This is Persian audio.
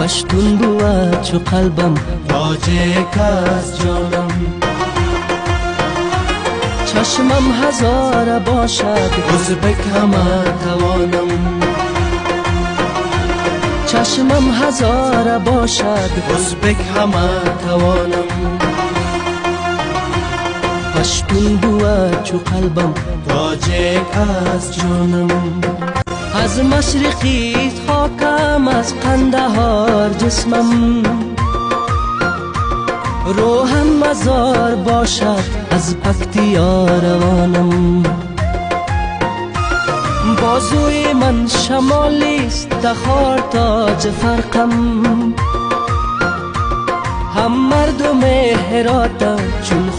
پشتون بود چو قلبم، تاجیک از جانم. چشمم هزار باشد، ازبک همه توانم. چشمم هزار باشد، ازبک همه توانم. پشتون بود چو قلبم، تاجیک از جانم. از مشرقی خاکم، از قندهار جسمم. روحم مزار باشد، از پکتیا روانم. بازوی من شمالیست، تخار تاج فرقم. هم مردم هرات چون